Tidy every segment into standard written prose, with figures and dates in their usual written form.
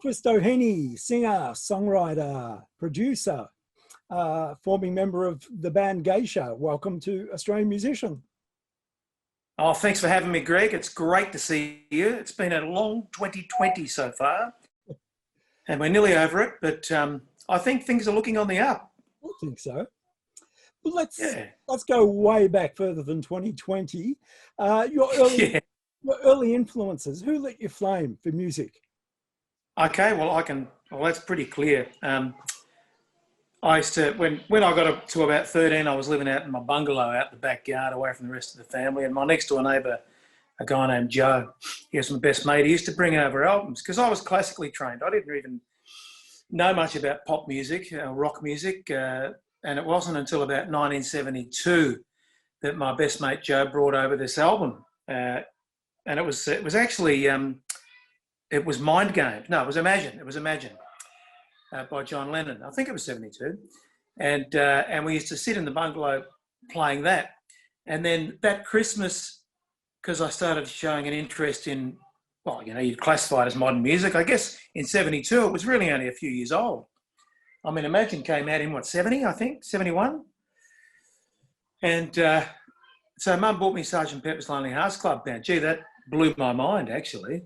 Chris Doheny, singer, songwriter, producer, forming member of the band GEISHA. Welcome to Australian Musician. Oh, thanks for having me, Greg. It's great to see you. It's been a long 2020 so far, and we're nearly over it, but I think things are looking on the up. I think so. Well, let's go way back further than 2020. Your early influences. Who lit your flame for music? Okay, well, that's pretty clear. I used to, when I got up to about 13, I was living out in my bungalow out in the backyard away from the rest of the family, and my next door neighbour, a guy named Joe, he was my best mate. He used to bring over albums because I was classically trained. I didn't even know much about pop music, rock music, and it wasn't until about 1972 that my best mate Joe brought over this album, and it was actually it was Mind Game. No, it was Imagine. It was Imagine by John Lennon. I think it was 72, and we used to sit in the bungalow playing that, and then that Christmas, because I started showing an interest in, well, you know, you'd classify it as modern music. I guess in 72 it was really only a few years old. I mean, Imagine came out in, what, 70, I think, 71? And so Mum bought me Sgt. Pepper's Lonely Hearts Club Band. Gee, that blew my mind, actually.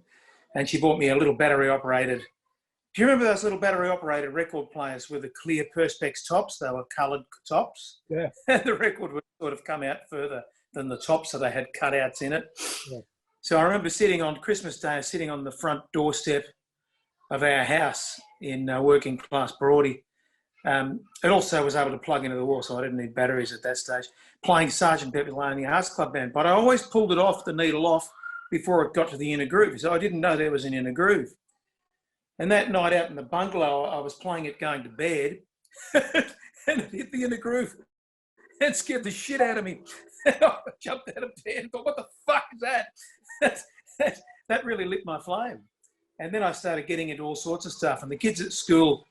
And she bought me a little battery-operated... Do you remember those little battery-operated record players with the clear Perspex tops? They were coloured tops. Yeah. And the record would sort of come out further than the top, so they had cutouts in it. Yeah. So I remember sitting on Christmas Day, sitting on the front doorstep of our house in working class Broady. It also was able to plug into the wall, so I didn't need batteries at that stage, playing Sgt. Pepper's Lonely Hearts Club Band. But I always pulled it off, the needle off, before it got to the inner groove. So I didn't know there was an inner groove. And that night out in the bungalow, I was playing it going to bed, and it hit the inner groove and scared the shit out of me. And I jumped out of bed and thought, what the fuck is that? That really lit my flame. And then I started getting into all sorts of stuff. And the kids at school,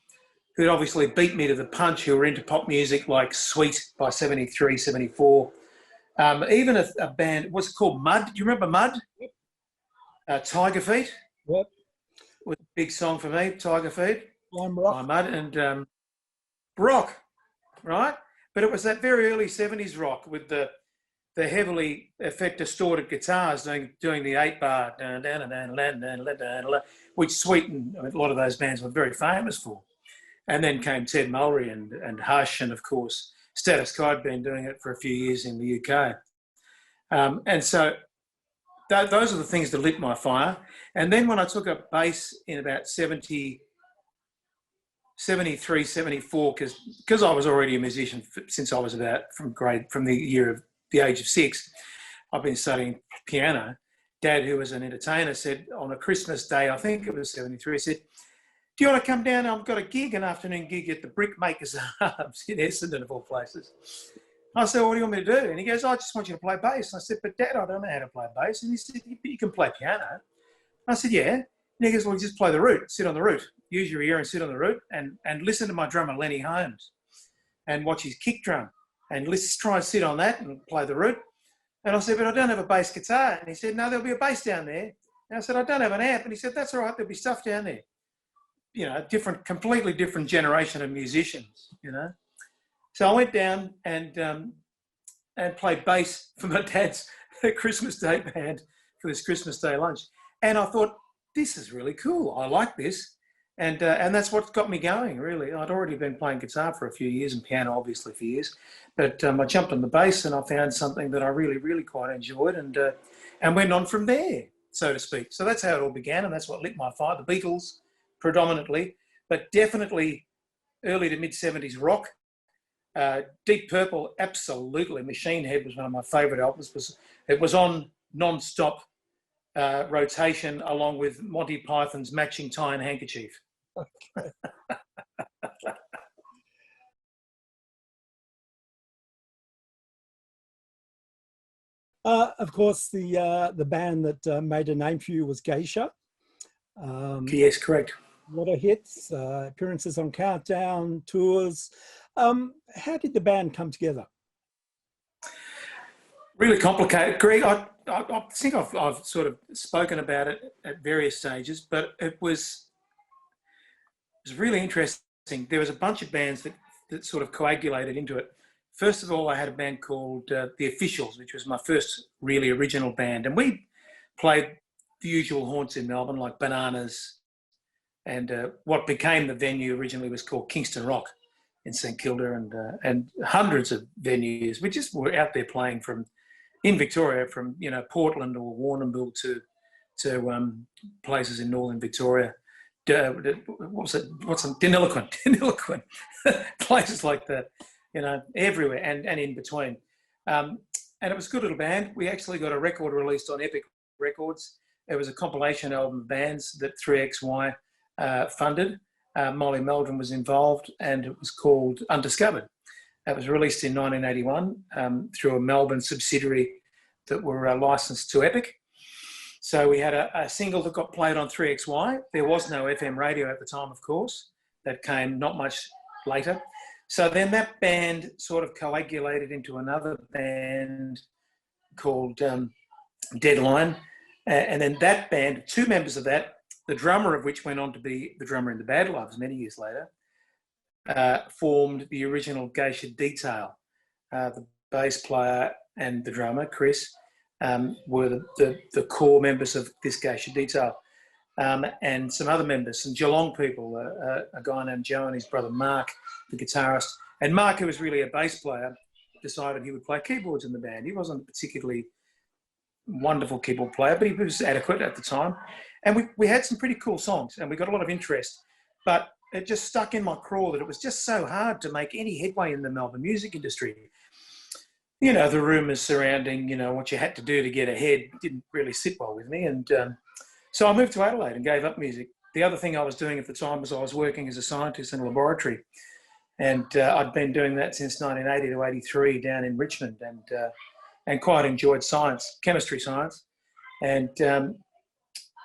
who'd obviously beat me to the punch, who were into pop music like Sweet by 73, 74. Even a band, what's it called, Mud? Do you remember Mud? Yep. Tiger Feet? Yep. Was a big song for me, Tiger Feet. I'm Rock. By Mud and rock, right? But it was that very early 70s rock with the heavily effect distorted guitars doing the 8-bar, which Sweet and a lot of those bands were very famous for. And then came Ted Mulry and Hush, and of course Status Quo had been doing it for a few years in the UK. And so those are the things that lit my fire. And then when I took up bass in about 73, 74, because I was already a musician since I was about from the age of 6, I've been studying piano. Dad, who was an entertainer, said on a Christmas day, I think it was 73, he said, do you want to come down? I've got a gig, an afternoon gig at the Brickmakers Arms in Essendon, of all places. I said, well, what do you want me to do? And he goes, I just want you to play bass. And I said, but Dad, I don't know how to play bass. And he said, you can play piano. I said, yeah. And he goes, well, just play the root, sit on the root. Use your ear and sit on the root and listen to my drummer, Lenny Holmes, and watch his kick drum. And let's try and sit on that and play the root. And I said, but I don't have a bass guitar. And he said, no, there'll be a bass down there. And I said, I don't have an amp. And he said, that's all right, there'll be stuff down there. You know, completely different generation of musicians, you know. So I went down and played bass for my dad's Christmas Day band for this Christmas Day lunch. And I thought, this is really cool. I like this. And that's what got me going, really. I'd already been playing guitar for a few years and piano, obviously, for years. But I jumped on the bass and I found something that I really, really quite enjoyed and went on from there, so to speak. So that's how it all began, and that's what lit my fire. The Beatles, predominantly, but definitely early to mid-70s rock. Deep Purple, absolutely. Machine Head was one of my favourite albums. It was on non-stop rotation along with Monty Python's Matching Tie and Handkerchief. Okay. Of course, the band that made a name for you was GEISHA. Yes, correct. A lot of hits, appearances on Countdown, tours. How did the band come together? Really complicated, Greg. I think I've sort of spoken about it at various stages, but it was was really interesting. There was a bunch of bands that sort of coagulated into it. First of all, I had a band called The Officials, which was my first really original band. And we played the usual haunts in Melbourne, like Bananas, and what became the venue originally was called Kingston Rock in St Kilda, and hundreds of venues. We just were out there playing in Victoria, from Portland or Warrnambool to places in northern Victoria. What's it? Deniliquin, places like that, everywhere and in between. And it was a good little band. We actually got a record released on Epic Records. It was a compilation album of bands that 3XY funded. Molly Meldrum was involved, and it was called Undiscovered. It was released in 1981 through a Melbourne subsidiary that were licensed to Epic. So we had a single that got played on 3XY. There was no FM radio at the time, of course. That came not much later. So then that band sort of coagulated into another band called Deadline. And then that band, two members of that, the drummer of which went on to be the drummer in the Bad Lives many years later, formed the original GEISHA Detail. The bass player and the drummer, Chris, were the core members of this GEISHA Detail. And some other members, some Geelong people, a guy named Joe and his brother Mark, the guitarist. And Mark, who was really a bass player, decided he would play keyboards in the band. He wasn't a particularly wonderful keyboard player, but he was adequate at the time. And we had some pretty cool songs, and we got a lot of interest. But it just stuck in my craw that it was just so hard to make any headway in the Melbourne music industry. The rumours surrounding, what you had to do to get ahead didn't really sit well with me. And so I moved to Adelaide and gave up music. The other thing I was doing at the time was I was working as a scientist in a laboratory. And I'd been doing that since 1980 to 83 down in Richmond, and quite enjoyed science, chemistry science.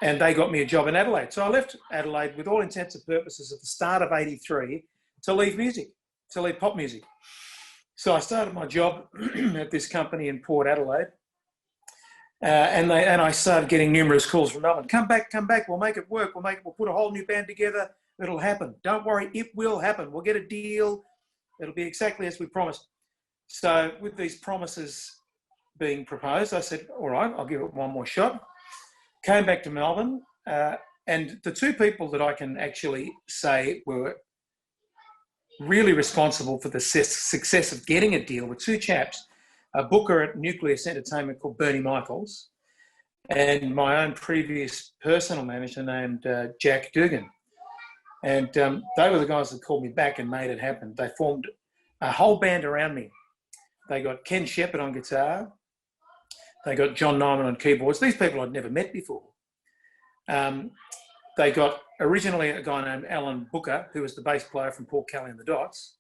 And they got me a job in Adelaide. So I left Adelaide with all intents and purposes at the start of 83 to leave music, to leave pop music. So I started my job at this company in Port Adelaide. And I started getting numerous calls from Melbourne. Come back, we'll make it work. We'll put a whole new band together. It'll happen. Don't worry, it will happen. We'll get a deal. It'll be exactly as we promised. So with these promises being proposed, I said, all right, I'll give it one more shot. Came back to Melbourne, and the two people that I can actually say were really responsible for the success of getting a deal were two chaps, a booker at Nucleus Entertainment called Bernie Michaels, and my own previous personal manager named Jack Dugan. And they were the guys that called me back and made it happen. They formed a whole band around me. They got Ken Shepherd on guitar. They got John Nyman on keyboards. These people I'd never met before. They got originally a guy named Alan Booker, who was the bass player from Paul Kelly and the Dots,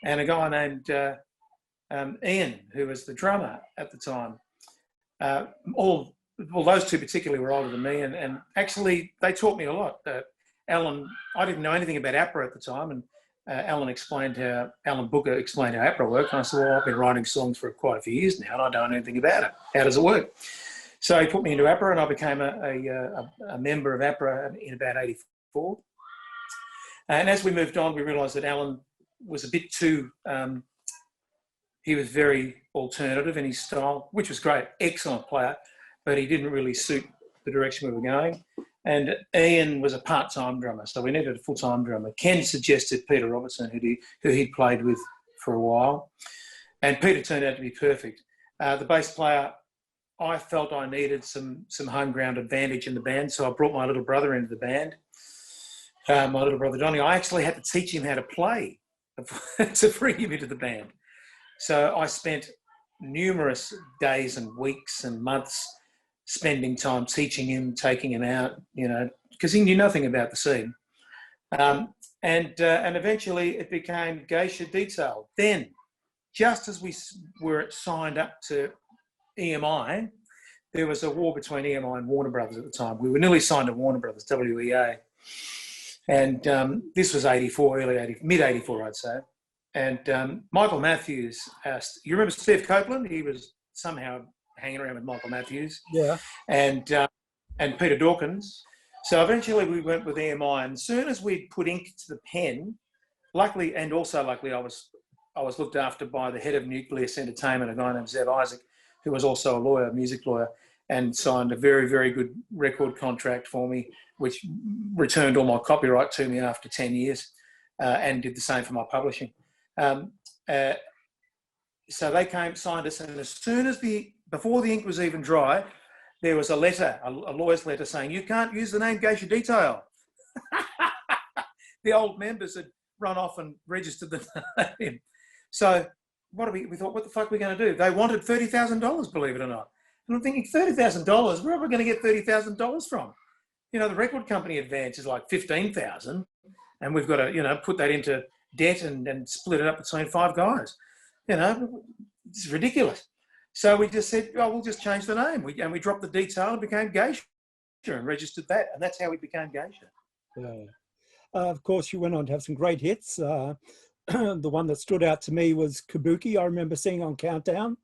and a guy named Ian, who was the drummer at the time. All those two particularly were older than me, and actually they taught me a lot. Alan, I didn't know anything about APRA at the time, and Alan Booker explained how APRA worked, and I said, well, I've been writing songs for quite a few years now, and I don't know anything about it. How does it work? So he put me into APRA, and I became a member of APRA in about 84. And as we moved on, we realised that Alan was a bit too, he was very alternative in his style, which was great, excellent player, but he didn't really suit the direction we were going. And Ian was a part-time drummer, so we needed a full-time drummer. Ken suggested Peter Robertson, who he'd played with for a while, and Peter turned out to be perfect. The bass player, I felt I needed some home ground advantage in the band, so I brought my little brother into the band, my little brother Donnie. I actually had to teach him how to play to bring him into the band. So I spent numerous days and weeks and months spending time teaching him, taking him out, because he knew nothing about the scene. And eventually it became GEISHA Detail. Then, just as we were signed up to EMI, there was a war between EMI and Warner Brothers at the time. We were nearly signed to Warner Brothers, WEA. And this was 84, mid-84, I'd say. And Michael Matthews asked, you remember Steve Copeland? He was somehow hanging around with Michael Matthews. Yeah. And Peter Dawkins. So eventually we went with EMI, and as soon as we'd put ink to the pen, luckily, I was looked after by the head of Nucleus Entertainment, a guy named Zev Isaac, who was also a lawyer, a music lawyer, and signed a very, very good record contract for me, which returned all my copyright to me after 10 years, and did the same for my publishing. So they came, signed us, and as soon as before the ink was even dry, there was a letter, a lawyer's letter saying, you can't use the name GEISHA Detail. The old members had run off and registered the name. So we thought, what the fuck are we going to do? They wanted $30,000, believe it or not. And I'm thinking, $30,000, where are we going to get $30,000 from? You know, the record company advance is like $15,000, and we've got to, you know, put that into debt and split it up between 5 guys. You know, it's ridiculous. So we just said, oh, we'll just change the name. We dropped the Detail and became GEISHA and registered that. And that's how we became GEISHA. Yeah. Of course, you went on to have some great hits. The one that stood out to me was Kabuki, I remember seeing on Countdown.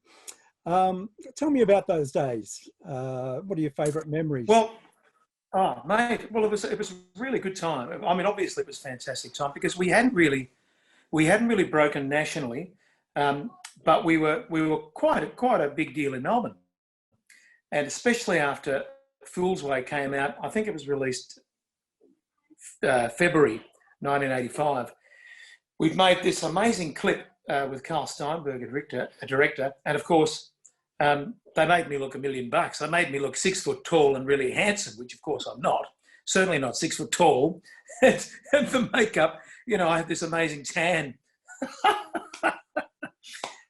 Tell me about those days. What are your favourite memories? Well, oh, mate, well, it was a really good time. I mean, obviously it was a fantastic time because we hadn't really broken nationally. But we were quite a big deal in Melbourne, and especially after Fool's Way came out. I think it was released February 1985. We'd made this amazing clip with Carl Steinberg, a director, and of course they made me look $1 million. They made me look 6 foot tall and really handsome, which of course I'm not. Certainly not 6 foot tall. And the makeup, you know, I had this amazing tan.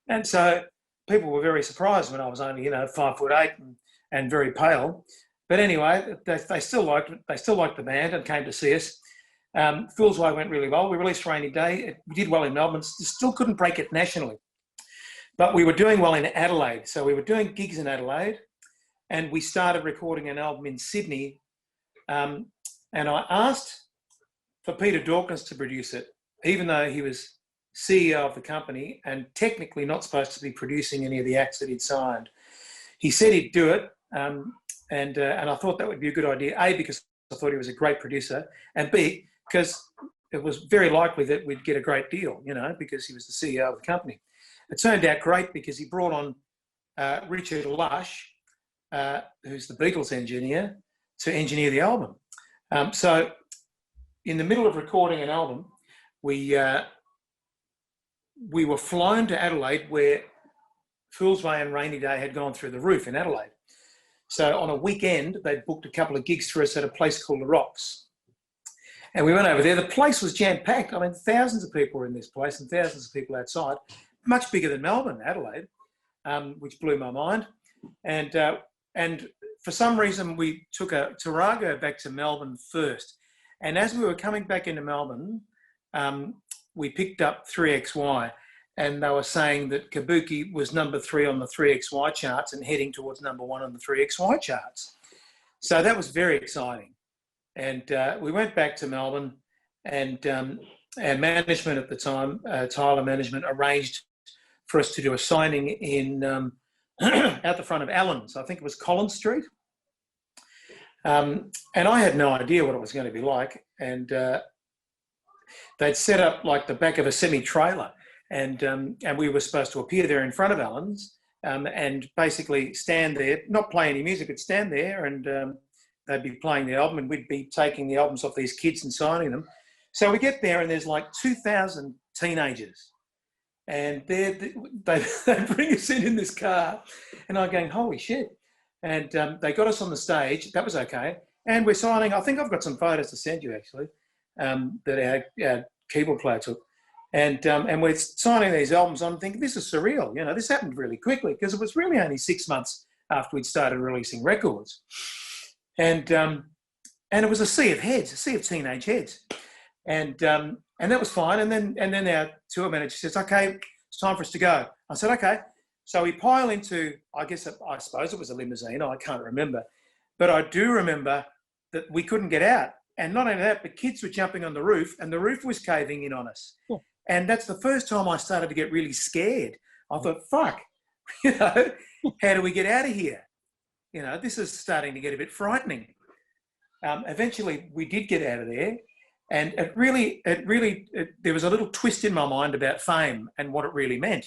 And so people were very surprised when I was only, you know, 5'8" and very pale. But anyway, they still liked it. They still liked the band and came to see us. Fool's Way went really well. We released Rainy Day. We did well in Melbourne. Still couldn't break it nationally. But we were doing well in Adelaide. So we were doing gigs in Adelaide, and we started recording an album in Sydney. And I asked for Peter Dawkins to produce it, even though he was CEO of the company and technically not supposed to be producing any of the acts that he'd signed. He said he'd do it, and I thought that would be a good idea, A, because I thought he was a great producer, and B, because it was very likely that we'd get a great deal, you know, because he was the CEO of the company. It turned out great because he brought on Richard Lush, who's the Beatles engineer, to engineer the album. So in the middle of recording an album, we were flown to Adelaide, where Fool's Way and Rainy Day had gone through the roof in Adelaide. So on a weekend, they'd booked a couple of gigs for us at a place called The Rocks. And we went over there. The place was jam-packed. I mean, thousands of people were in this place and thousands of people outside, much bigger than Melbourne, Adelaide, which blew my mind. And for some reason, we took a Tarago back to Melbourne first. And as we were coming back into Melbourne, we picked up 3XY, and they were saying that Kabuki was number 3 on the 3XY charts and heading towards number 1 on the 3XY charts. So that was very exciting. And we went back to Melbourne, and our management at the time, Tyler Management, arranged for us to do a signing in out the front of Allen's. I think it was Collins Street. And I had no idea what it was going to be like. And they'd set up like the back of a semi-trailer, and we were supposed to appear there in front of Allen's and basically stand there, not play any music, but stand there, and they'd be playing the album, and we'd be taking the albums off these kids and signing them. So we get there, and there's like 2,000 teenagers, and they bring us in this car, and I'm going, holy shit. And they got us on the stage. That was okay. And we're signing. I think I've got some photos to send you, actually. That our keyboard player took, and we're signing these albums. I'm thinking, this is surreal. You know, this happened really quickly because it was really only 6 months after we'd started releasing records, and it was a sea of heads, a sea of teenage heads, and that was fine. And then our tour manager says, "Okay, it's time for us to go." I said, "Okay." So we pile into, I suppose it was a limousine. I can't remember, but I do remember that we couldn't get out. And not only that, but kids were jumping on the roof, and the roof was caving in on us. Yeah. And that's the first time I started to get really scared. I thought, fuck, you know, how do we get out of here? You know, this is starting to get a bit frightening. Eventually, we did get out of there, and there was a little twist in my mind about fame and what it really meant,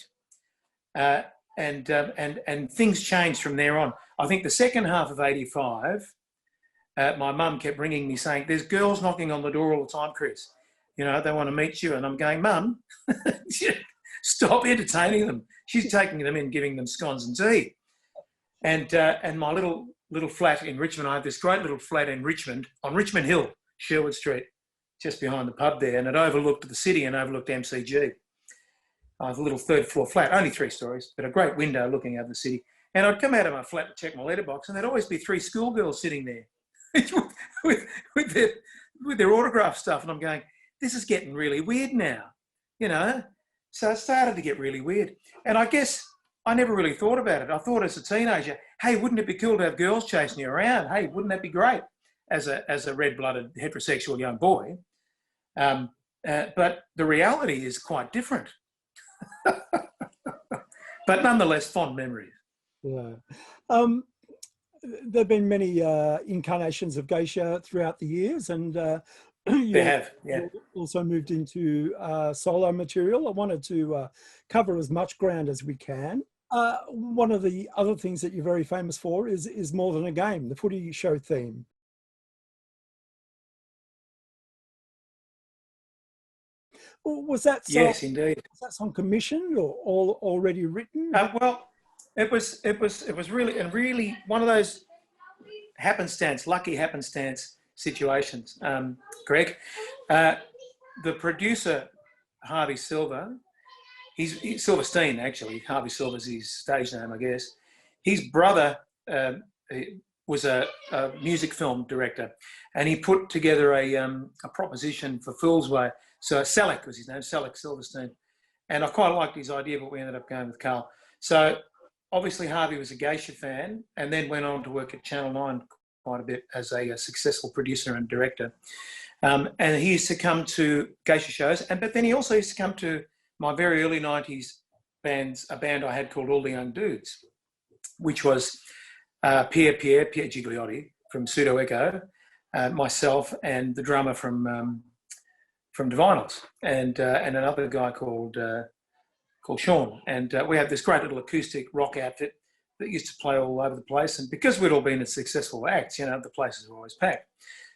and things changed from there on. I think the second half of '85, my mum kept ringing me saying, "There's girls knocking on the door all the time, Chris. You know, they want to meet you." And I'm going, "Mum, stop entertaining them. She's taking them in, giving them scones and tea." And my little flat in Richmond, I have this great little flat in Richmond, on Richmond Hill, Sherwood Street, just behind the pub there, and it overlooked the city and overlooked MCG. I have a little third floor flat, only 3 stories, but a great window looking over the city. And I'd come out of my flat to check my letterbox, and there'd always be 3 schoolgirls sitting there with their autograph stuff. And I'm going, this is getting really weird now, you know? So it started to get really weird. And I guess I never really thought about it. I thought as a teenager, hey, wouldn't it be cool to have girls chasing you around? Hey, wouldn't that be great as a red-blooded heterosexual young boy? But the reality is quite different. But nonetheless, fond memories. Yeah. There have been many incarnations of geisha throughout the years, and They have, yeah. you also moved into solo material. I wanted to cover as much ground as we can. One of the other things that you're very famous for is More Than a Game, the Footy show theme. Was that song, yes, indeed. was that song commissioned or already written? Well, it was really one of those lucky happenstance situations. Greg, the producer Harvey Silver, he's Silverstein actually. Harvey Silver's his stage name, I guess. His brother was a music film director, and he put together a proposition for Fool's Way. So Selleck was his name, Selleck Silverstein. And I quite liked his idea, but we ended up going with Carl. So obviously Harvey was a geisha fan and then went on to work at Channel 9 quite a bit as a successful producer and director. And he used to come to geisha shows, but then he also used to come to my very early 90s a band I had called All the Young Dudes, which was Pierre Gigliotti from Pseudo Echo, myself and the drummer from Divinals, and another guy called Sean. And we had this great little acoustic rock outfit that used to play all over the place. And because we'd all been at successful acts, you know, the places were always packed.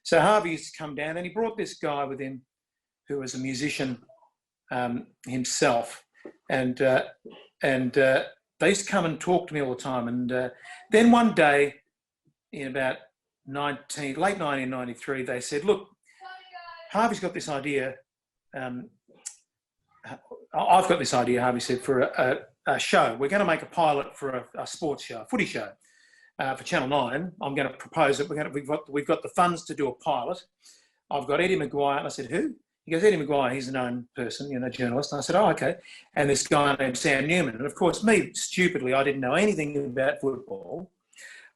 So Harvey used to come down, and he brought this guy with him who was a musician himself. And they used to come and talk to me all the time. And then one day in about late 1993, they said, look, Harvey's got this idea. I've got this idea, Harvey said, for a show. We're going to make a pilot for a sports show, a footy show, for Channel 9. I'm going to propose it. We've got the funds to do a pilot. I've got Eddie McGuire. And I said, who? He goes, Eddie McGuire, he's a known person, you know, journalist. And I said, oh, okay. And this guy named Sam Newman. And of course, me, stupidly, I didn't know anything about football.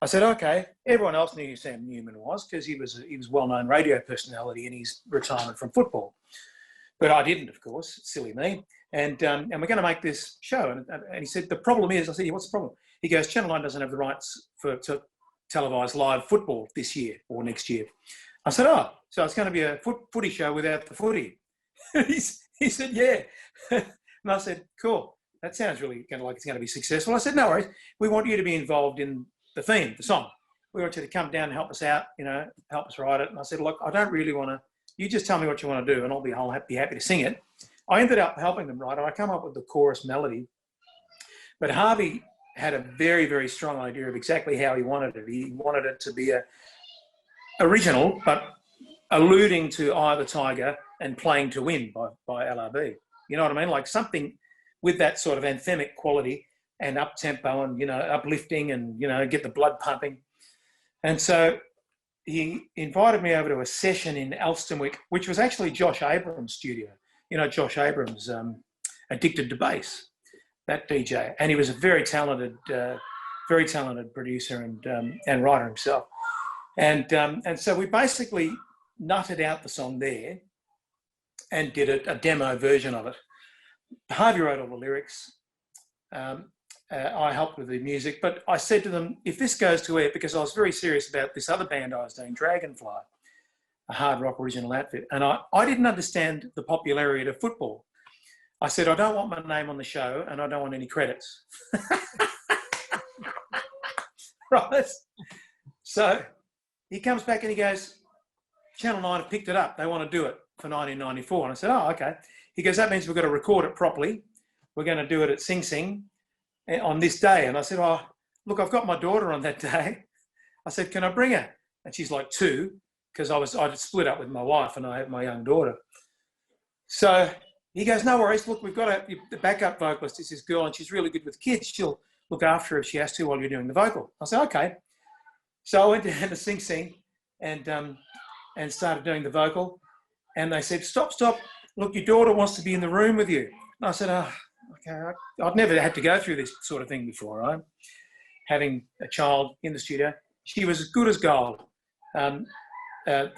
I said, okay. Everyone else knew who Sam Newman was because he was a well-known radio personality in his retirement from football. But I didn't, of course, silly me. And we're going to make this show. And he said, the problem is, I said, yeah, what's the problem? He goes, Channel 9 doesn't have the rights to televise live football this year or next year. I said, oh, so it's going to be a footy show without the footy. He said, yeah. And I said, cool. That sounds really like it's going to be successful. I said, no worries. We want you to be involved in the theme, the song. We want you to come down and help us out, you know, help us write it. And I said, look, I don't really want to, you just tell me what you want to do and I'll be happy to sing it. I ended up helping them write it. I come up with the chorus melody. But Harvey had a very, very strong idea of exactly how he wanted it. He wanted it to be original, but alluding to Eye of the Tiger and Playing to Win by LRB. You know what I mean? Like something with that sort of anthemic quality and up-tempo and, you know, uplifting and, you know, get the blood pumping. And so he invited me over to a session in Elsternwick, which was actually Josh Abrams' studio. You know, Josh Abrams, Addicted to Bass, that DJ. And he was a very talented producer and writer himself. And so we basically nutted out the song there and did a demo version of it. Harvey wrote all the lyrics. I helped with the music, but I said to them, if this goes to air, because I was very serious about this other band I was doing, Dragonfly, a hard rock original outfit. And I didn't understand the popularity of football. I said, I don't want my name on the show and I don't want any credits. Right? So he comes back and he goes, Channel 9 have picked it up. They want to do it for 1994. And I said, oh, okay. He goes, that means we've got to record it properly. We're going to do it at Sing Sing on this day. And I said, oh, look, I've got my daughter on that day. I said, can I bring her? And she's like 2, because I'd split up with my wife and I had my young daughter. So he goes, no worries. Look, we've got the backup vocalist is this girl and she's really good with kids. She'll look after her if she has to while you're doing the vocal. I said, okay. So I went down to Sing Sing and started doing the vocal. And they said, stop. Look, your daughter wants to be in the room with you. And I said, oh, okay. I'd never had to go through this sort of thing before, right? Having a child in the studio. She was as good as gold. The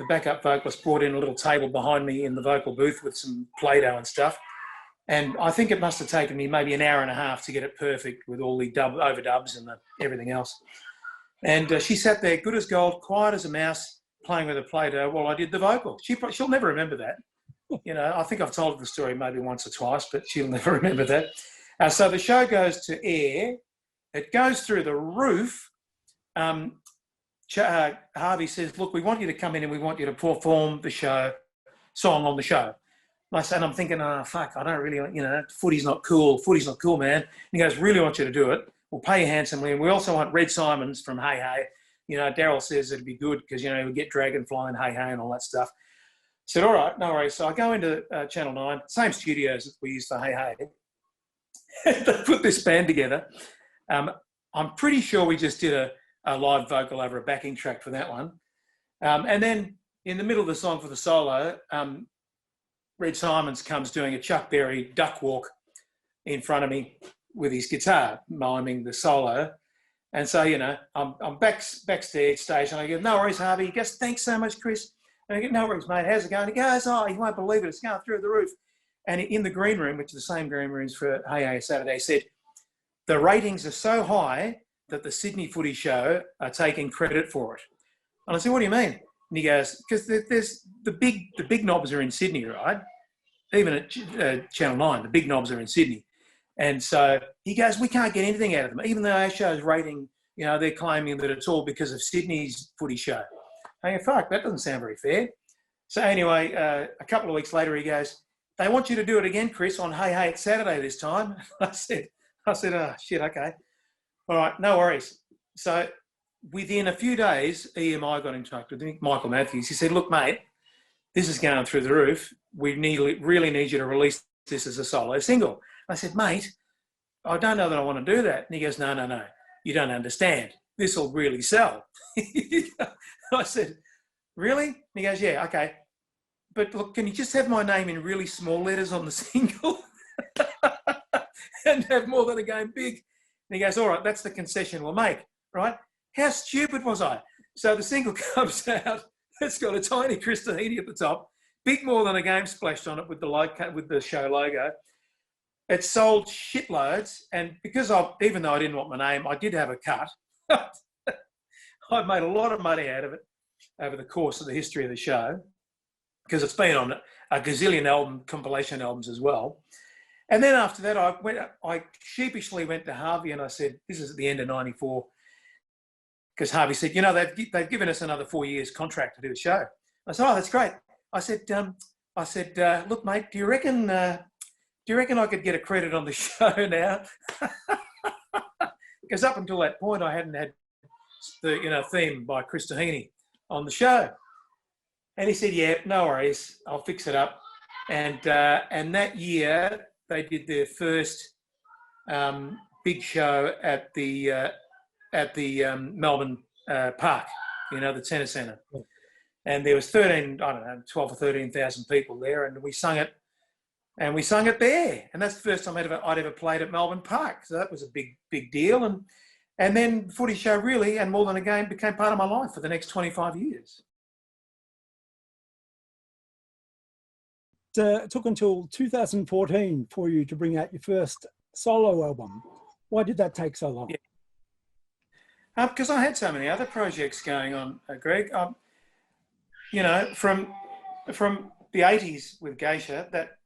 backup vocalist brought in a little table behind me in the vocal booth with some Play-Doh and stuff. And I think it must have taken me maybe an hour and a half to get it perfect with all the overdubs and everything else. And she sat there, good as gold, quiet as a mouse, playing with a Play-Doh while I did the vocal. She'll never remember that. You know, I think I've told the story maybe once or twice, but she'll never remember that. So the show goes to air. It goes through the roof. Harvey says, look, we want you to come in and we want you to perform the song on the show. And I'm thinking, oh, fuck, I don't really, footy's not cool. Footy's not cool, man. And he goes, really want you to do it. We'll pay you handsomely. And we also want Red Simons from Hey Hey. Daryl says it'd be good because, we get Dragonfly and Hey Hey and all that stuff. I said, all right, no worries. So I go into Channel 9, same studios that we used for Hey Hey. They put this band together. I'm pretty sure we just did a live vocal over a backing track for that one. And then in the middle of the song for the solo, Red Simons comes doing a Chuck Berry duck walk in front of me with his guitar, miming the solo. And so, I'm backstage and I go, no worries, Harvey. He goes, thanks so much, Chris. And I go, no worries, mate. How's it going? He goes, oh, you won't believe it. It's going through the roof. And in the green room, which is the same green rooms for Hey Hey Saturday, said, the ratings are so high that the Sydney Footy show are taking credit for it. And I said, what do you mean? And he goes, because there's the big knobs are in Sydney, right? Even at Channel 9, the big knobs are in Sydney. And so he goes, we can't get anything out of them. Even though our show's rating, they're claiming that it's all because of Sydney's Footy show. I go, fuck, that doesn't sound very fair. So anyway, a couple of weeks later, he goes, they want you to do it again, Chris, on Hey Hey, it's Saturday this time. I said, oh, shit, okay. All right, no worries. So within a few days, EMI got in touch with me, Michael Matthews. He said, look, mate, this is going through the roof. We really need you to release this as a solo single. I said, mate, I don't know that I want to do that. And he goes, no, you don't understand. This will really sell. I said, really? And he goes, yeah, okay. But look, can you just have my name in really small letters on the single and have more than a game big? And he goes, all right, that's the concession we'll make, right? How stupid was I? So the single comes out. It's got a tiny Chris Doheny at the top, big more than a game splashed on it with the show logo. It sold shitloads, and because even though I didn't want my name, I did have a cut. I made a lot of money out of it over the course of the history of the show, because it's been on a gazillion compilation albums as well. And then after that, I sheepishly went to Harvey and I said, this is at the end of '94, because Harvey said, they've given us another 4 years contract to do the show. I said, oh, that's great. I said, look, mate, do you reckon I could get a credit on the show now? Because up until that point, I hadn't had the theme by Chris Doheny on the show. And he said, yeah, no worries, I'll fix it up. And that year, they did their first big show at the Melbourne Park, the tennis centre. And there was 12 or 13,000 people there, and we sung it. And we sung it there. And that's the first time I'd ever played at Melbourne Park. So that was a big deal. And then Footy show really, and More Than a Game, became part of my life for the next 25 years. It took until 2014 for you to bring out your first solo album. Why did that take so long? Yeah. Because I had so many other projects going on, Greg. you know, from the 80s with GEISHA, that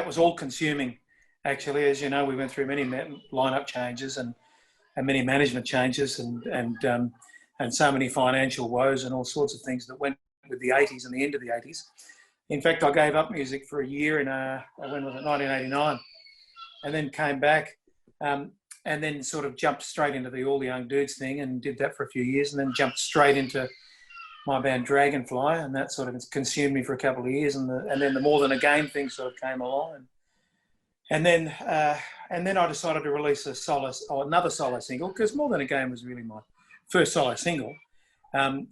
was all consuming. Actually, as you know, we went through many lineup changes and many management changes and so many financial woes and all sorts of things that went with the 80s and the end of the 80s. In fact, I gave up music for a year in when was it, 1989, and then came back and then sort of jumped straight into the All the Young Dudes thing and did that for a few years, and then jumped straight into my band Dragonfly, and that sort of consumed me for a couple of years, and then the More Than a Game thing sort of came along, and then I decided to release another solo single, because More Than a Game was really my first solo single.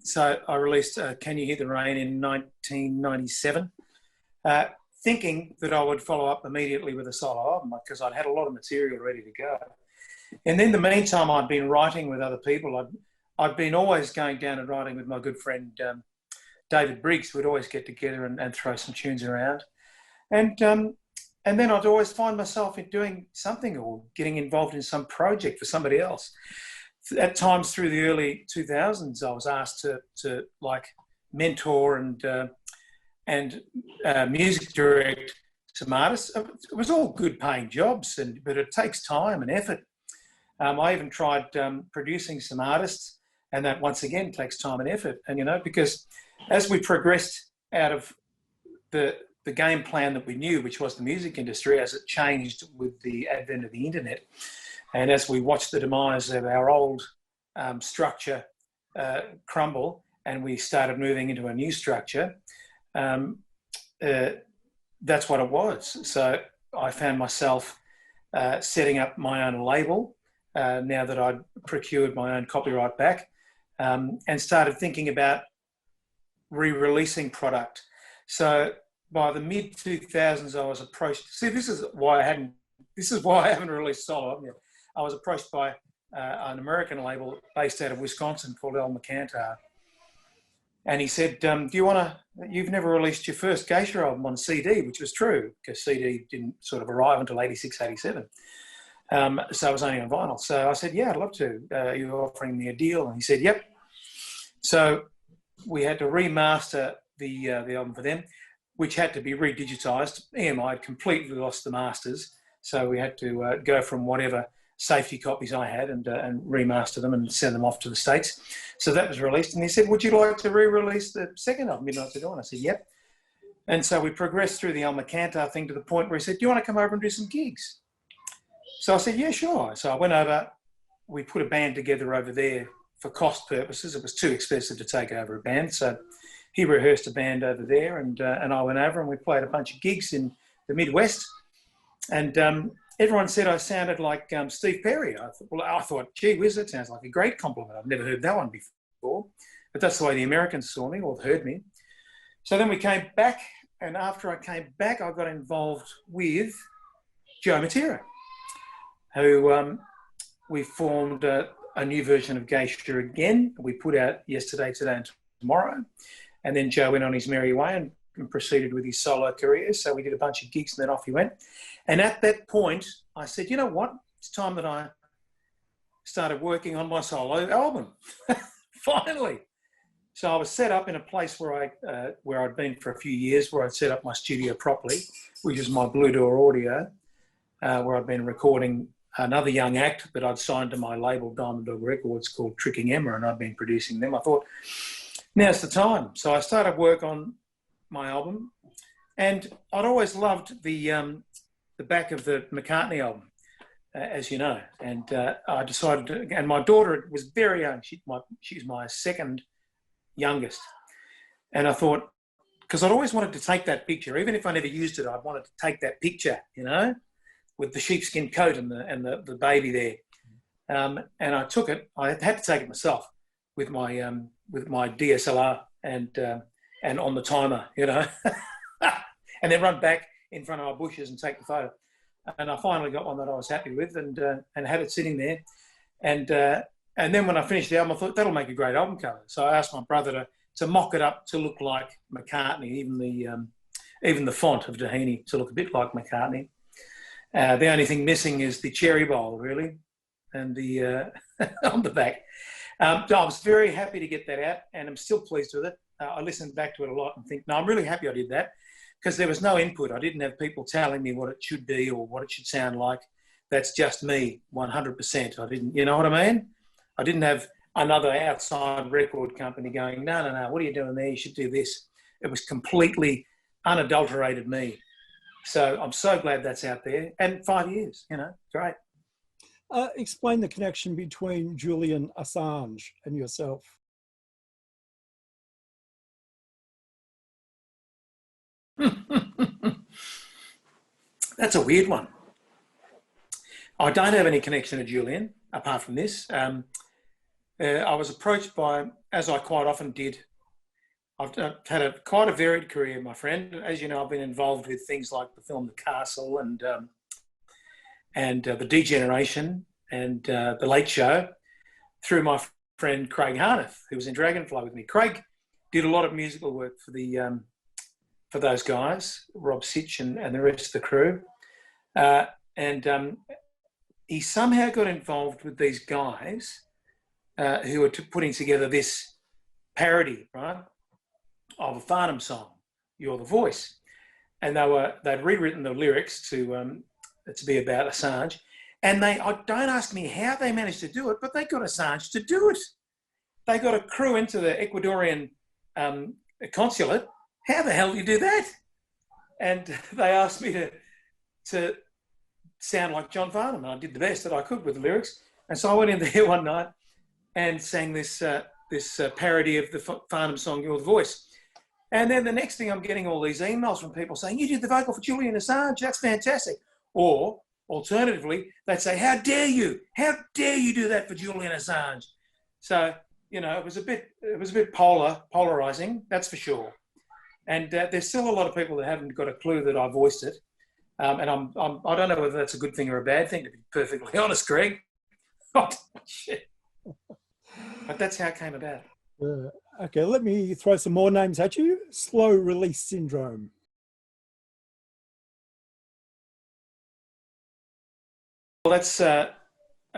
So I released Can You Hear the Rain in 1997, thinking that I would follow up immediately with a solo album, because I'd had a lot of material ready to go. And in the meantime, I'd been writing with other people. I'd been always going down and writing with my good friend David Briggs. We'd always get together and throw some tunes around. And then I'd always find myself doing something or getting involved in some project for somebody else. At times through the early 2000s, I was asked to like mentor and music direct some artists. It was all good paying jobs, but it takes time and effort. I even tried producing some artists, and that once again takes time and effort. And, you know, because as we progressed out of the game plan that we knew, which was the music industry, as it changed with the advent of the internet, and as we watched the demise of our old structure crumble, and we started moving into a new structure, that's what it was. So I found myself setting up my own label now that I'd procured my own copyright back, and started thinking about re-releasing product. So by the mid-2000s, I was approached. See, this is why I haven't released solo yet. I was approached by an American label based out of Wisconsin called El McCantar. And he said, you've never released your first GEISHA album on CD, which was true, because CD didn't sort of arrive until 86, 87. So it was only on vinyl. So I said, yeah, I'd love to. You're offering me a deal. And he said, yep. So we had to remaster the album for them, which had to be redigitized. EMI had completely lost the masters. So we had to go from whatever safety copies I had and remaster them and send them off to the States. So that was released. And he said, would you like to re-release the second album, Midnight to Dawn? I said, yep. And so we progressed through the El McCantar thing to the point where he said, do you want to come over and do some gigs? So I said, yeah, sure. So I went over, we put a band together over there for cost purposes. It was too expensive to take over a band. So he rehearsed a band over there, and I went over and we played a bunch of gigs in the Midwest. And everyone said I sounded like Steve Perry. I thought, gee whiz, that sounds like a great compliment. I've never heard that one before. But that's the way the Americans saw me or heard me. So then we came back, and after I came back, I got involved with Joe Matera, who we formed a new version of GEISHA again. We put out Yesterday, Today and Tomorrow. And then Joe went on his merry way and proceeded with his solo career. So we did a bunch of gigs and then off he went. And at that point, I said, you know what? It's time that I started working on my solo album. Finally. So I was set up in a place where I'd been for a few years, where I'd set up my studio properly, which is my Blue Door Audio, where I'd been recording another young act that I'd signed to my label, Diamond Dog Records, called Tricking Emma, and I'd been producing them. I thought, now's the time. So I started work on my album, and I'd always loved the back of the McCartney album, as you know, and I decided to, and my daughter was very young. She's my second youngest, and I thought, because I'd always wanted to take that picture, even if I never used it, I wanted to take that picture, you know, with the sheepskin coat and the baby there, and I took it. I had to take it myself with my DSLR and on the timer, you know, and then run back in front of my bushes and take the photo. And I finally got one that I was happy with, and had it sitting there. And then when I finished the album, I thought that'll make a great album cover. So I asked my brother to mock it up to look like McCartney, even the font of Doheny to look a bit like McCartney. The only thing missing is the cherry bowl, really, and the on the back. So I was very happy to get that out, and I'm still pleased with it. I listen back to it a lot and think, no, I'm really happy I did that, because there was no input. I didn't have people telling me what it should be or what it should sound like. That's just me, 100%. I didn't, you know what I mean? I didn't have another outside record company going, no, what are you doing there? You should do this. It was completely unadulterated me. So I'm so glad that's out there. And 5 years, you know, great. Explain the connection between Julian Assange and yourself. That's a weird one. I don't have any connection to Julian apart from this. I was approached by, as I quite often did, I've had quite a varied career, my friend. As you know, I've been involved with things like the film The Castle and The Degeneration and The Late Show through my friend Craig Harneth, who was in Dragonfly with me. Craig did a lot of musical work for those guys, Rob Sitch and the rest of the crew. He somehow got involved with these guys who were putting together this parody, right, of a Farnham song, You're the Voice. And they'd rewritten the lyrics to be about Assange. And don't ask me how they managed to do it, but they got Assange to do it. They got a crew into the Ecuadorian consulate. How the hell do you do that? And they asked me to sound like John Farnham, and I did the best that I could with the lyrics. And so I went in there one night and sang this parody of the Farnham song, You're the Voice. And then the next thing, I'm getting all these emails from people saying, you did the vocal for Julian Assange, that's fantastic. Or alternatively, they'd say, how dare you do that for Julian Assange? So, you know, it was a bit polarizing, that's for sure. And there's still a lot of people that haven't got a clue that I voiced it. And I don't know whether that's a good thing or a bad thing, to be perfectly honest, Greg. Oh, shit. But that's how it came about. Okay, let me throw some more names at you. Slow release syndrome. Well, that's a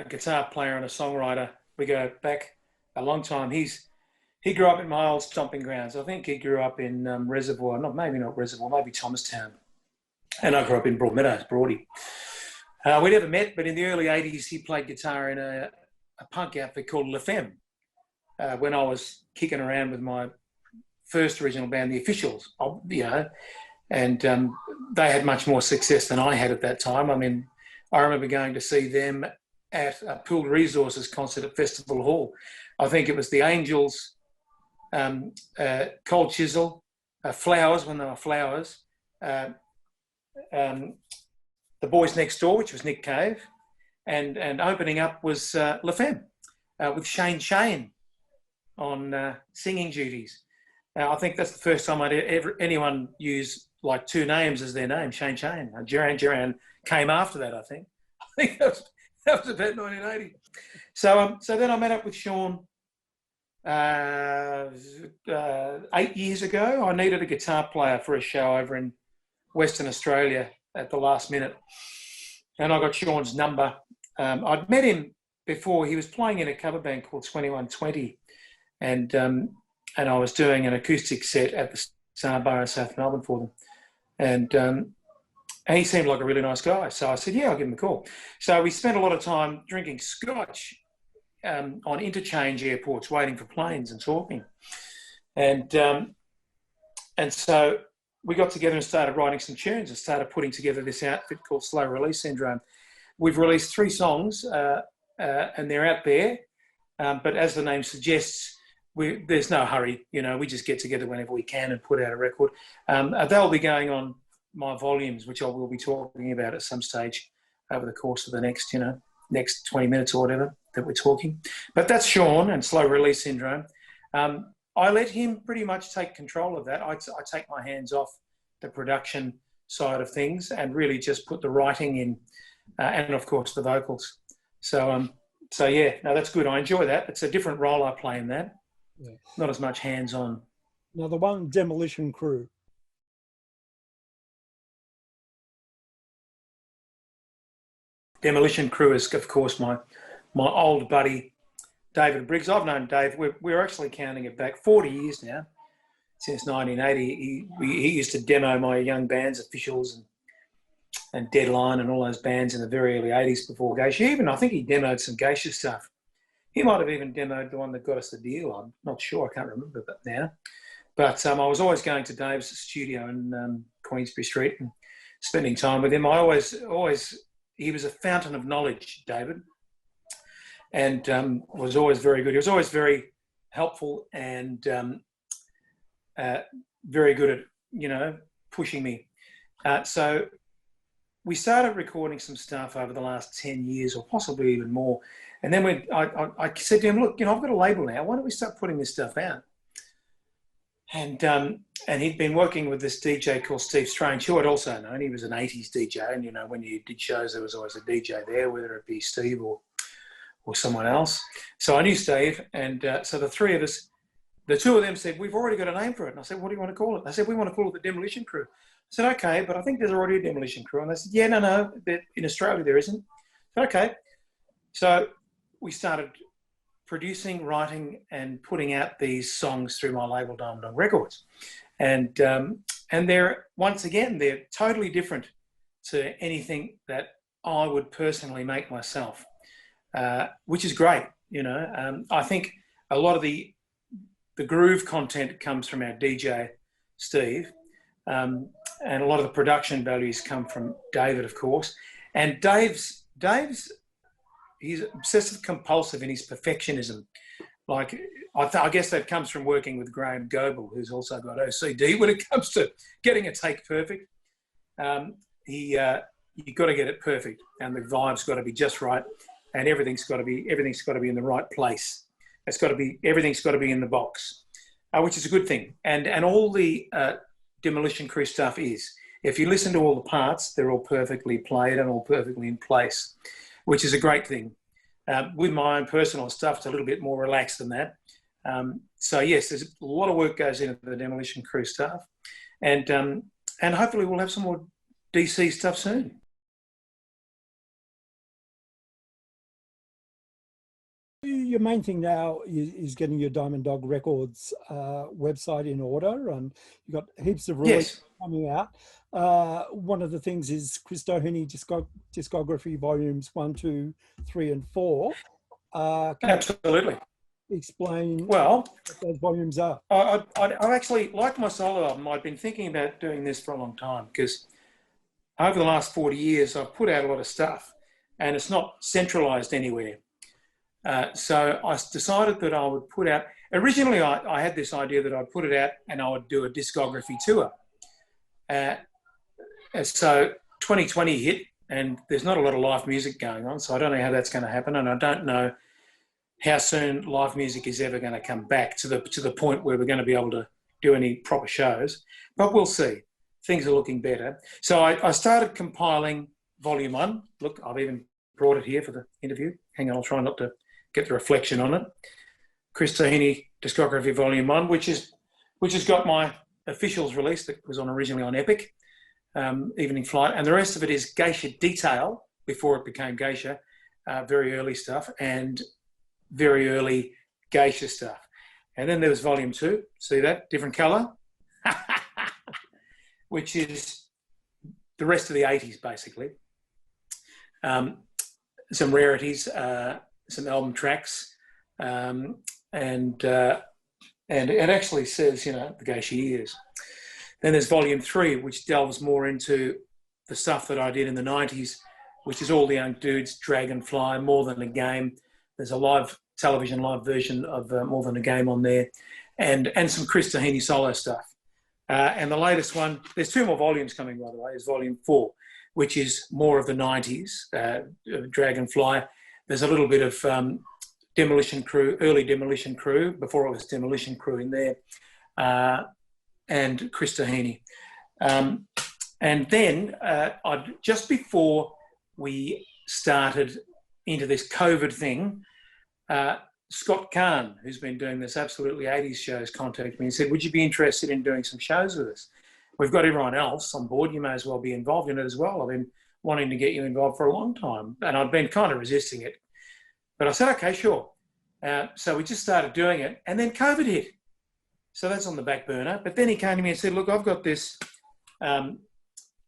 guitar player and a songwriter. We go back a long time. He grew up in my old stomping grounds. I think he grew up in Reservoir, maybe not Reservoir, maybe Thomastown. And I grew up in Broadmeadows, Broady. We never met, but in the early 80s, he played guitar in a punk outfit called La Femme when I was kicking around with my first original band, The Officials, you know, and they had much more success than I had at that time. I mean, I remember going to see them at a Pooled Resources concert at Festival Hall. I think it was The Angels, Cold Chisel, Flowers when they were Flowers, The Boys Next Door, which was Nick Cave, and opening up was La Femme with Shane on singing duties. I think that's the first time anyone used like two names as their name, Shane. Duran came after that, I think. I think that was about 1980. So then I met up with Sean 8 years ago. I needed a guitar player for a show over in Western Australia at the last minute, and I got Sean's number. I'd met him before. He was playing in a cover band called 2120, and I was doing an acoustic set at the Star Bar in South Melbourne for them, and he seemed like a really nice guy. So I said, yeah, I'll give him a call. So we spent a lot of time drinking scotch on interchange airports, waiting for planes and talking, and so we got together and started writing some tunes and started putting together this outfit called Slow Release Syndrome. We've released 3 songs and they're out there. But as the name suggests, there's no hurry. You know, we just get together whenever we can and put out a record. They'll be going on my volumes, which I will be talking about at some stage over the course of the next 20 minutes or whatever that we're talking. But that's Sean and Slow Release Syndrome. I let him pretty much take control of that. I take my hands off the production side of things and really just put the writing in and, of course, the vocals. So yeah, no, that's good. I enjoy that. It's a different role I play in that. Yeah. Not as much hands-on. Now, the one Demolition Crew. Demolition Crew is, of course, my old buddy, David Briggs. I've known Dave, we're actually counting it back 40 years now. since 1980. He used to demo my young bands, Officials and Deadline and all those bands in the very early 80s before GEISHA. Even, I think he demoed some GEISHA stuff. He might have even demoed the one that got us the deal. I'm not sure. I can't remember that now. But I was always going to Dave's studio in Queensbury Street and spending time with him. He was a fountain of knowledge, David, and was always very good. He was always very helpful and very good at, pushing me. So we started recording some stuff over the last 10 years or possibly even more. And then I said to him, look, I've got a label now. Why don't we start putting this stuff out? And he'd been working with this DJ called Steve Strange, who I'd also known. He was an 80s DJ. And, when you did shows, there was always a DJ there, whether it be Steve or someone else. So I knew Steve. And so the three of us, the two of them said, we've already got a name for it. And I said, what do you want to call it? They said, we want to call it the Demolition Crew. I said, okay, but I think there's already a Demolition Crew. And they said, yeah, no, in Australia there isn't. I said, okay. So we started producing, writing, and putting out these songs through my label, Diamond Dog Records. And they're totally different to anything that I would personally make myself, which is great. I think a lot of the groove content comes from our DJ, Steve, and a lot of the production values come from David, of course. And Dave's he's obsessive compulsive in his perfectionism. Like, I guess that comes from working with Graham Goebel, who's also got OCD when it comes to getting a take perfect. You've got to get it perfect, and the vibe's got to be just right, and everything's got to be in the right place. Everything's got to be in the box, which is a good thing. And all the Demolition Crew stuff is. If you listen to all the parts, they're all perfectly played and all perfectly in place, which is a great thing. With my own personal stuff, it's a little bit more relaxed than that. So yes, there's a lot of work goes into the Demolition Crew stuff, and hopefully we'll have some more DC stuff soon. Your main thing now is getting your Diamond Dog Records website in order, and you've got heaps of releases coming out. One of the things is Chris Doheny discography volumes 1, 2, 3, and 4. Absolutely. Explain what those volumes are. I actually, like my solo album, I've been thinking about doing this for a long time, because over the last 40 years, I've put out a lot of stuff and it's not centralised anywhere. So I decided that I would put out, originally I had this idea that I'd put it out and I would do a discography tour. So 2020 hit and there's not a lot of live music going on, so I don't know how that's going to happen, and I don't know how soon live music is ever going to come back to the point where we're going to be able to do any proper shows, but we'll see. Things are looking better. So I started compiling volume 1. Look, I've even brought it here for the interview. Hang on, I'll try not to get the reflection on it. Chris Doheny discography volume 1, which has got my Officials release that was originally on Epic, Evening Flight, and the rest of it is GEISHA detail before it became GEISHA, very early stuff, and very early GEISHA stuff. And then there was volume 2, see that, different colour, which is the rest of the 80s basically. Some rarities, some album tracks, and it actually says, the GEISHA years. Then there's volume 3, which delves more into the stuff that I did in the 90s, which is all the young dudes, Dragonfly, More Than a Game. There's a live version of More Than a Game on there, and some Chris Doheny solo stuff. And the latest one, there's 2 more volumes coming, by the way, is volume 4, which is more of the 90s, Dragonfly. There's a little bit of Demolition Crew, early Demolition Crew, before it was Demolition Crew in there, and Chris Doheny. And then just before we started into this COVID thing, Scott Kahn, who's been doing this absolutely 80s shows, contacted me and said, would you be interested in doing some shows with us? We've got everyone else on board. You may as well be involved in it as well. I've been wanting to get you involved for a long time, and I've been kind of resisting it. But I said, okay, sure. So we just started doing it, and then COVID hit. So that's on the back burner. But then he came to me and said, look, I've got this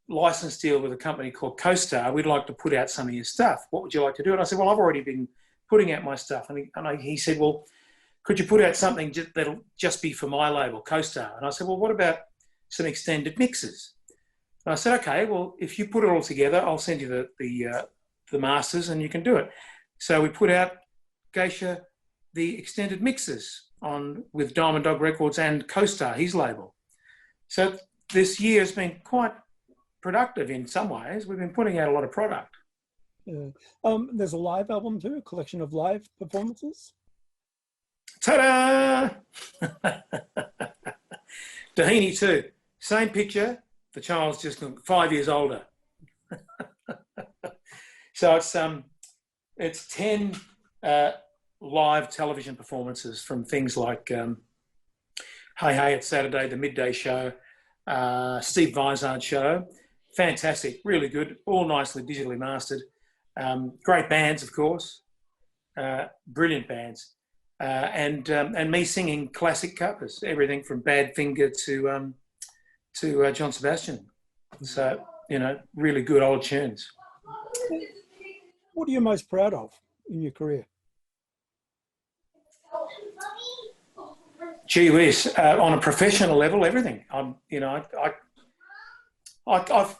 license deal with a company called CoStar. We'd like to put out some of your stuff. What would you like to do? And I said, well, I've already been putting out my stuff. And he said, well, could you put out something that'll just be for my label, CoStar? And I said, well, what about some extended mixes? And I said, okay, well, if you put it all together, I'll send you the masters and you can do it. So we put out GEISHA, the extended mixes with Diamond Dog Records and CoStar, his label. So this year has been quite productive in some ways. We've been putting out a lot of product. Yeah. There's a live album too, a collection of live performances. Ta-da! Doheny too. Same picture. The child's just 5 years older. So it's 10 live television performances from things like Hey Hey It's Saturday, the midday show, Steve Vizard show. Fantastic, really good, all nicely digitally mastered. Great bands, of course, brilliant bands, and me singing classic covers, everything from Badfinger to John Sebastian. So, you know, really good old tunes. What are you most proud of in your career? Gee whiz, on a professional level, everything. I've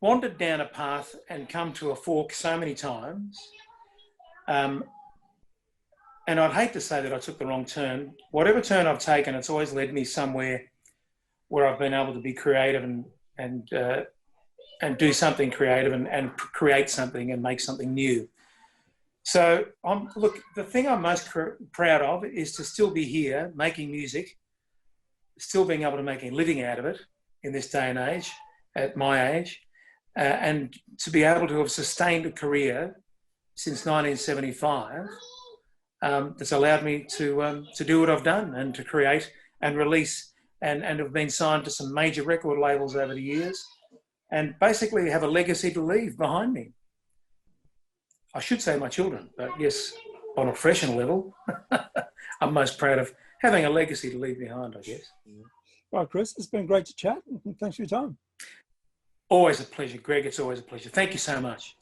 wandered down a path and come to a fork so many times. And I'd hate to say that I took the wrong turn. Whatever turn I've taken, it's always led me somewhere where I've been able to be creative and do something creative and create something and make something new. So, look, the thing I'm most proud of is to still be here making music, still being able to make a living out of it in this day and age, at my age, and to be able to have sustained a career since 1975 that's allowed me to do what I've done and to create and release and have been signed to some major record labels over the years and basically have a legacy to leave behind me. I should say my children, but yes, on a professional level, I'm most proud of having a legacy to leave behind, I guess. Right, Chris, it's been great to chat. Thanks for your time. Always a pleasure, Greg. It's always a pleasure. Thank you so much.